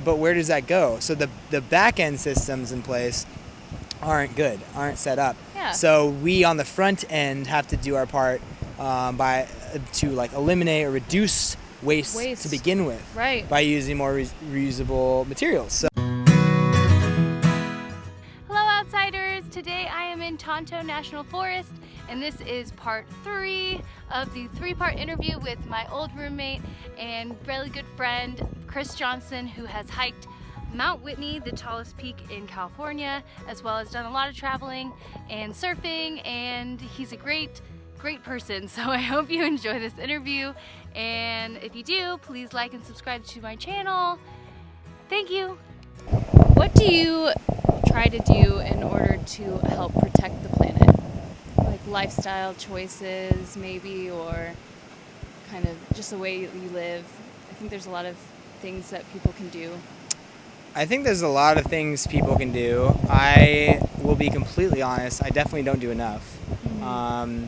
but where does that go? So the back end systems in place aren't good, aren't set up. Yeah. So we on the front end have to do our part to like eliminate or reduce waste to begin with, right, by using more reusable materials. So. Hello outsiders, today I am in Tonto National Forest and this is part 3 of the 3-part interview with my old roommate and really good friend Chris Johnson, who has hiked Mount Whitney, the tallest peak in California, as well as done a lot of traveling and surfing, and he's a great person. So I hope you enjoy this interview, and if you do, please like and subscribe to my channel. Thank you. What do you try to do in order to help protect the planet? Like lifestyle choices maybe, or kind of just the way you live? I think there's a lot of things that people can do. I think there's a lot of things people can do. I will be completely honest, I definitely don't do enough. Mm-hmm.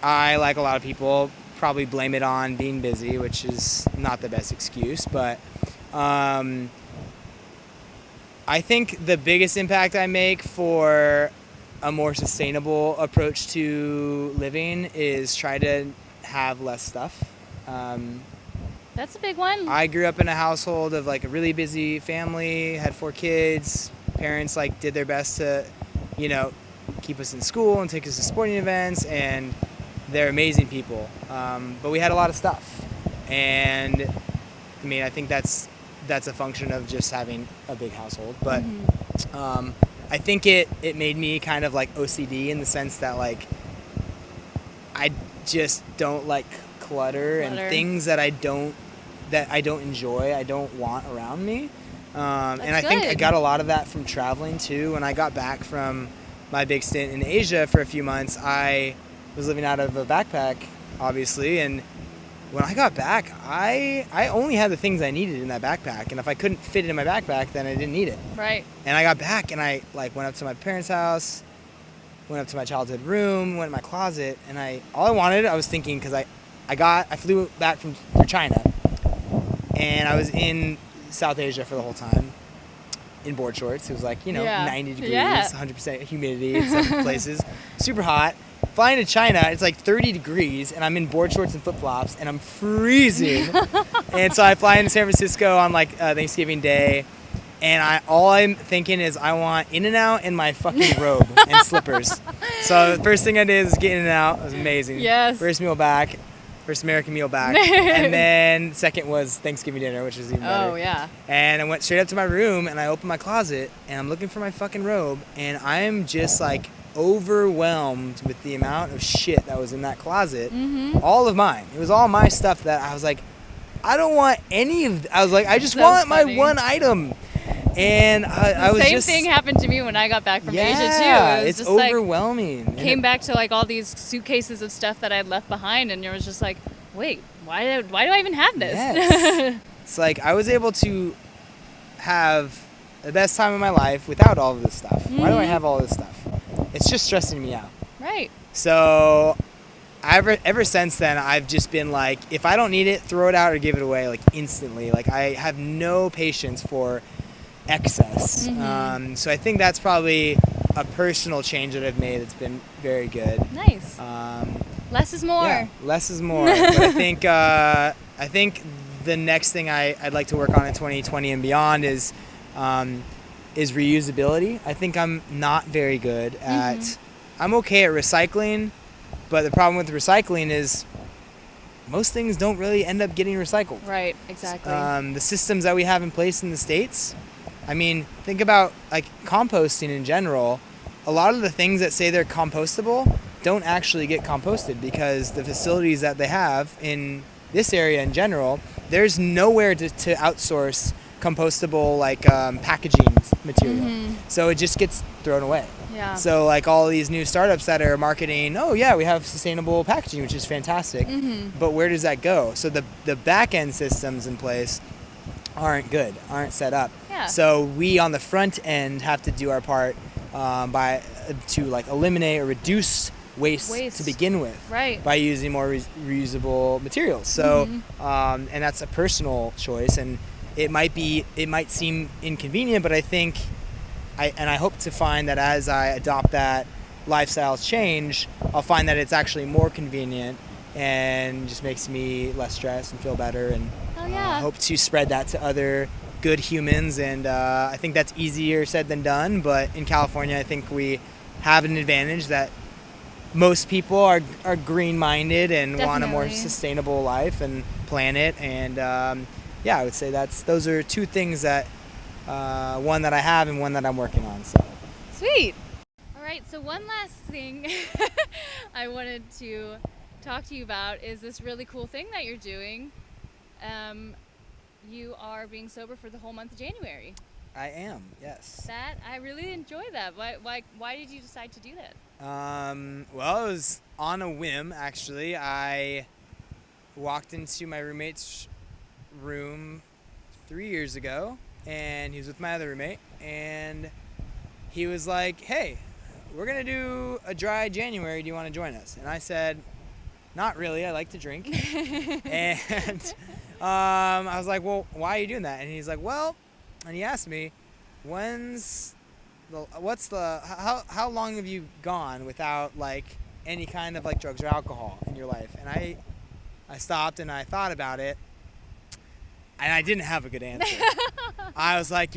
I, like a lot of people, probably blame it on being busy, which is not the best excuse, but I think the biggest impact I make for a more sustainable approach to living is try to have less stuff. That's a big one. I grew up in a household of like a really busy family, had 4 kids. Parents like did their best to, keep us in school and take us to sporting events, and they're amazing people. But we had a lot of stuff, and I mean, I think that's a function of just having a big household. But I think it made me kind of like OCD in the sense that like I just don't like clutter and things that I don't enjoy, I don't want around me. And I think I got a lot of that from traveling too. When I got back from my big stint in Asia for a few months, I was living out of a backpack, obviously, and when I got back, I only had the things I needed in that backpack, and if I couldn't fit it in my backpack, then I didn't need it. Right. And I got back and I like went up to my parents' house, went up to my childhood room, went in my closet, and I was thinking, because I flew back through China, and I was in South Asia for the whole time in board shorts. It was like, 90 degrees, 100% humidity in some places, super hot. Flying to China, it's like 30 degrees, and I'm in board shorts and flip-flops, and I'm freezing. And so I fly into San Francisco on like Thanksgiving Day, and all I'm thinking is I want In-N-Out in my fucking robe and slippers. So the first thing I did is get In-N-Out. It was amazing. Yes. First American meal back. And then second was Thanksgiving dinner, which is even better. Oh, yeah. And I went straight up to my room, and I opened my closet, and I'm looking for my fucking robe, and I'm just like overwhelmed with the amount of shit that was in that closet. Mm-hmm. All of mine. It was all my stuff that I was like, I don't want any of I was like, I just want my one item. And I was same thing happened to me when I got back from Asia too. It's just overwhelming. Like, came back to like all these suitcases of stuff that I had left behind, and it was just like, wait, why do I even have this? Yes. It's like I was able to have the best time of my life without all of this stuff. Mm-hmm. Why do I have all this stuff? It's just stressing me out. Right. So ever since then, I've just been like, if I don't need it, throw it out or give it away like instantly. Like I have no patience for excess. Mm-hmm. So I think that's probably a personal change that I've made that's been very good. Nice. Less is more. Yeah, less is more. But I think the next thing I'd like to work on in 2020 and beyond is reusability. I think I'm not very good at I'm okay at recycling, but the problem with recycling is most things don't really end up getting recycled. Right, exactly. The systems that we have in place in the States, I mean, think about like composting in general. A lot of the things that say they're compostable don't actually get composted because the facilities that they have in this area in general, there's nowhere to outsource compostable like packaging material. Mm-hmm. So it just gets thrown away. Yeah. So like all these new startups that are marketing, oh yeah, we have sustainable packaging, which is fantastic. Mm-hmm. But where does that go? So the back end systems in place aren't good, aren't set up. Yeah. So we on the front end have to do our part to like eliminate or reduce waste to begin with, Right. by using more reusable materials. So, and that's a personal choice, and it might seem inconvenient, but I think I hope to find that as I adopt that lifestyle change, I'll find that it's actually more convenient and just makes me less stressed and feel better. And Oh, yeah. hope to spread that to other good humans. And I think that's easier said than done. But in California, I think we have an advantage that most people are green-minded and want a more Definitely. sustainable life and planet. And yeah, I would say those are two things that one that I have and one that I'm working on. So. Sweet. All right, so one last thing I wanted to talk to you about is this really cool thing that you're doing. You are being sober for the whole month of January. I am, yes. That I really enjoy that. Why did you decide to do that? Well, it was on a whim, actually. I walked into my roommate's room 3 years ago, and he was with my other roommate, and he was like, hey, we're going to do a dry January. Do you want to join us? And I said, not really. I like to drink. And I was like, well, why are you doing that? And he's like, well, and he asked me, how long have you gone without like any kind of like drugs or alcohol in your life? And I stopped and I thought about it, and I didn't have a good answer. I was like,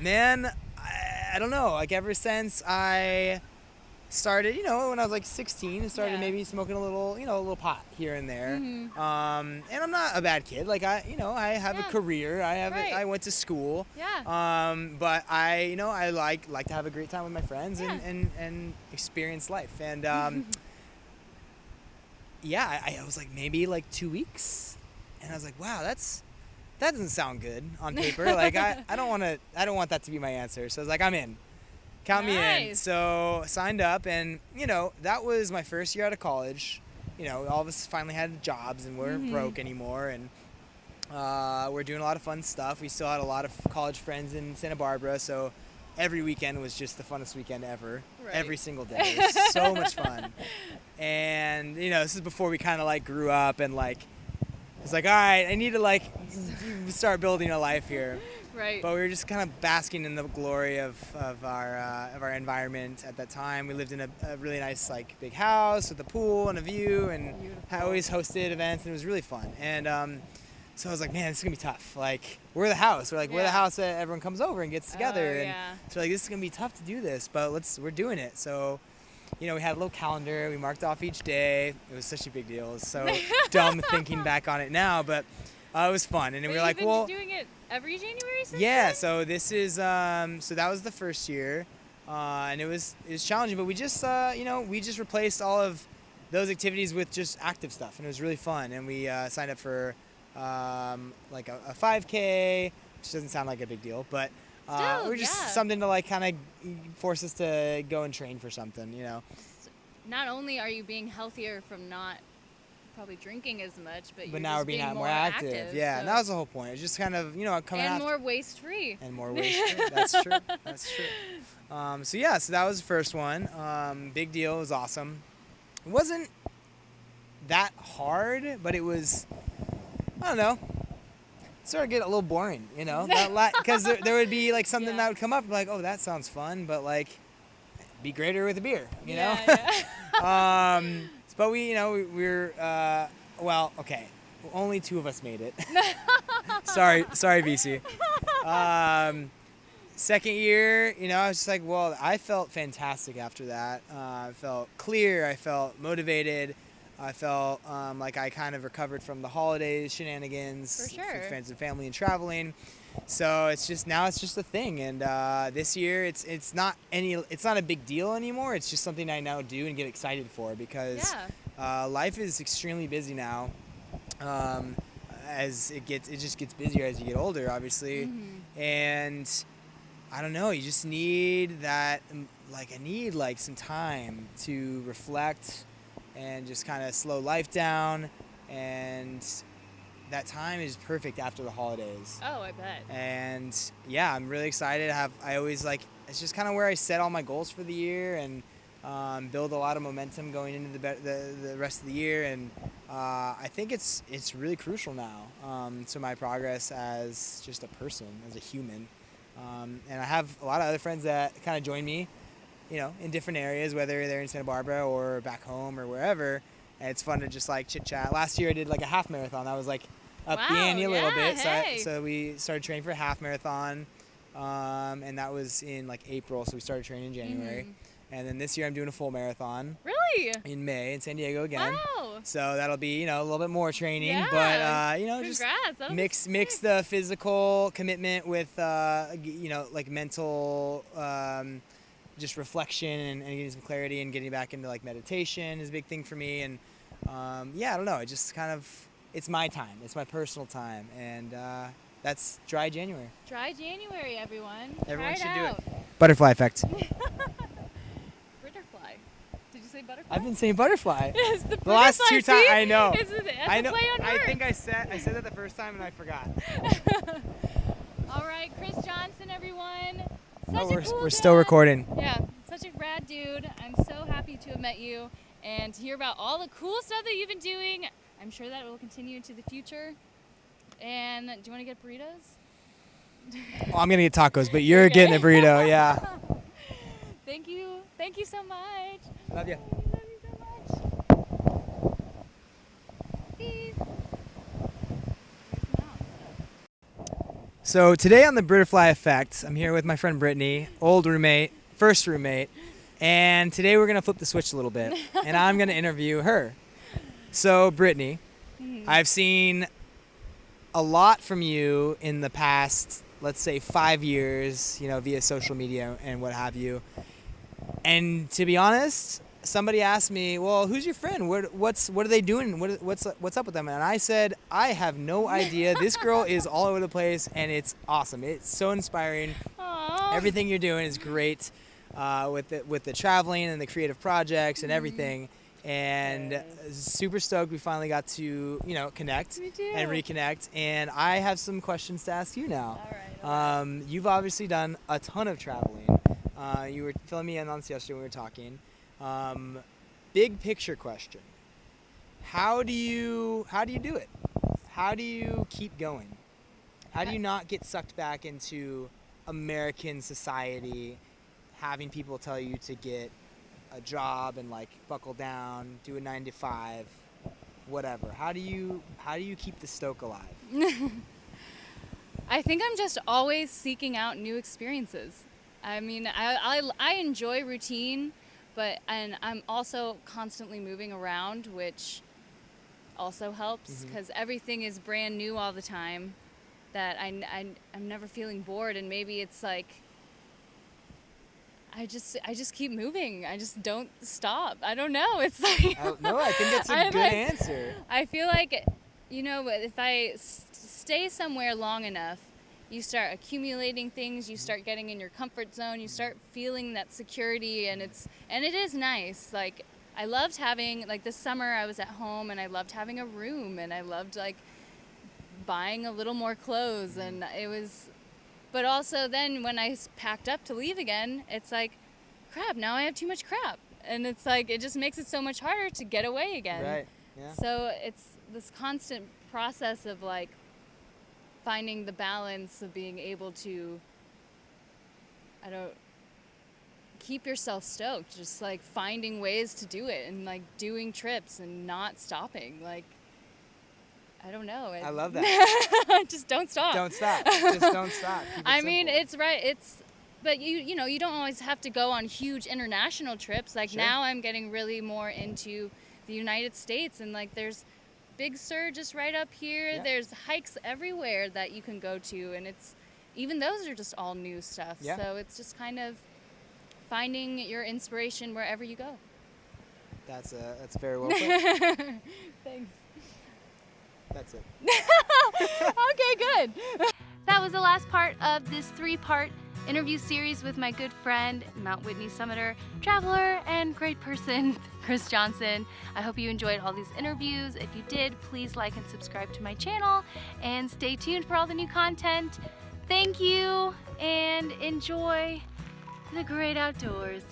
man, I don't know. Like ever since I started, when I was like 16, and started maybe smoking a little pot here and there. And I'm not a bad kid. Like I have a career. I went to school. Yeah. But I like to have a great time with my friends and experience life. And yeah, I was like maybe like 2 weeks, and I was like, wow, that doesn't sound good on paper. Like I don't want that to be my answer. So I was like, I'm in. Count me in. So signed up, and that was my first year out of college. All of us finally had jobs and weren't broke anymore, and we're doing a lot of fun stuff. We still had a lot of college friends in Santa Barbara, so every weekend was just the funnest weekend ever. Right. Every single day. It was so much fun. And this is before we kind of like grew up, and like it's like, all right, I need to like start building a life here. Right. But we were just kind of basking in the glory of our environment at that time. We lived in a really nice like big house with a pool and a view, and I always hosted events, and it was really fun. And so I was like, man, this is gonna be tough. Like we're the house. We're the house that everyone comes over and gets together. Oh, and so like this is gonna be tough to do this, but we're doing it. So we had a little calendar. We marked off each day. It was such a big deal. It was so dumb thinking back on it now, but it was fun. And we were like, you've well, been doing it every January since yeah. then? So this is so that was the first year, and it was challenging. But we just we just replaced all of those activities with just active stuff, and it was really fun. And we signed up for like a 5K, which doesn't sound like a big deal, but we're just something to like kind of force us to go and train for something, Not only are you being healthier from not probably drinking as much, but you're now we're being more active. Yeah, so. and that was the whole point. It's just kind of coming and after. more waste free. And more waste free. That's true. That's true. So that was the first one. Big deal. It was awesome. It wasn't that hard, but it was, I don't know, sort of get a little boring, because there would be like something that would come up like, oh, that sounds fun, but like be greater with a beer, Yeah. But we're well, okay, only two of us made it. sorry VC. Second year, I was just like, well, I felt fantastic after that. I felt clear. I felt motivated. I felt like I kind of recovered from the holidays shenanigans, For sure. with friends and family and traveling. So it's just a thing. And this year, it's not a big deal anymore. It's just something I now do and get excited for, because life is extremely busy now. As it just gets busier as you get older, obviously. And I don't know, you just need that. Like I need like some time to reflect and just kind of slow life down, and that time is perfect after the holidays. Oh, I bet. And yeah, I'm really excited. I always like, it's just kind of where I set all my goals for the year, and build a lot of momentum going into the rest of the year, and I think it's really crucial now to my progress as just a person, as a human. And I have a lot of other friends that kind of join me, in different areas, whether they're in Santa Barbara or back home or wherever. And it's fun to just like chit chat. Last year I did like a half marathon. That was like up the ante a little bit. Hey. So we started training for a half marathon, and that was in like April. So we started training in January. And then this year I'm doing a full marathon. Really? In May in San Diego again. Wow. So that'll be, a little bit more training. Yeah. But, Congrats. just mix the physical commitment with, like mental, just reflection and getting some clarity and getting back into like meditation is a big thing for me. And, I don't know. It just kind of, it's my time. It's my personal time. And that's Dry January. Dry January, everyone. Everyone should do it. Butterfly effect. Butterfly. Did you say butterfly? I've been saying butterfly. It's the last butterfly, 2 times. see? I know. I know. I think I said that the first time and I forgot. All right, Chris Johnson, everyone. We're still recording. Yeah, such a rad dude. I'm so happy to have met you and to hear about all the cool stuff that you've been doing. I'm sure that will continue into the future. And do you want to get burritos? Well, I'm gonna get tacos, but you're getting a burrito, yeah. Thank you. Thank you so much. Love you. Love you so much. Peace. So today on the Butterfly Effect, I'm here with my friend Brittany, old roommate, first roommate, and today we're gonna flip the switch a little bit, and I'm gonna interview her. So Brittany, I've seen a lot from you in the past, let's say 5 years, via social media and what have you. And to be honest, somebody asked me, well, who's your friend? What are they doing? What's up with them? And I said, I have no idea. This girl is all over the place, and it's awesome. It's so inspiring. Aww. Everything you're doing is great with the traveling and the creative projects and everything. And super stoked we finally got to, connect and reconnect. And I have some questions to ask you now. All right. You've obviously done a ton of traveling. You were filling me in on this yesterday when we were talking. Big picture question. How do you do it? How do you keep going? How do you not get sucked back into American society, having people tell you to get a job and like buckle down, do a 9 to 5, whatever? How do you keep the stoke alive? I think I'm just always seeking out new experiences. I mean, I enjoy routine, and I'm also constantly moving around, which also helps because everything is brand new all the time. That I'm never feeling bored, and maybe it's like I just keep moving. I just don't stop. I don't know. It's like no, I think that's a good answer. I feel like, if I stay somewhere long enough, you start accumulating things, you start getting in your comfort zone, you start feeling that security, and it is nice. Like, I loved having, like, this summer I was at home and I loved having a room, and I loved like buying a little more clothes, and it was, but also then when I packed up to leave again, it's like, crap, now I have too much crap, and it's like, it just makes it so much harder to get away again. Right. Yeah. So it's this constant process of like finding the balance of being able to, keep yourself stoked, just like finding ways to do it and like doing trips and not stopping. Like, I don't know. I love that. Just don't stop. Don't stop. Just don't stop. Keep it mean, simple. it's right. But you don't always have to go on huge international trips. Like, Sure. Now I'm getting really more into the United States, and like there's Big Sur just right up here. Yeah. There's hikes everywhere that you can go to, and even those are just all new stuff. Yeah. So it's just kind of finding your inspiration wherever you go. That's very well put. Thanks. That's it. Okay, good. That was the last part of this 3-part interview series with my good friend, Mount Whitney summiter, traveler, and great person, Chris Johnson. I hope you enjoyed all these interviews. If you did, please like and subscribe to my channel, and stay tuned for all the new content. Thank you, and enjoy the great outdoors.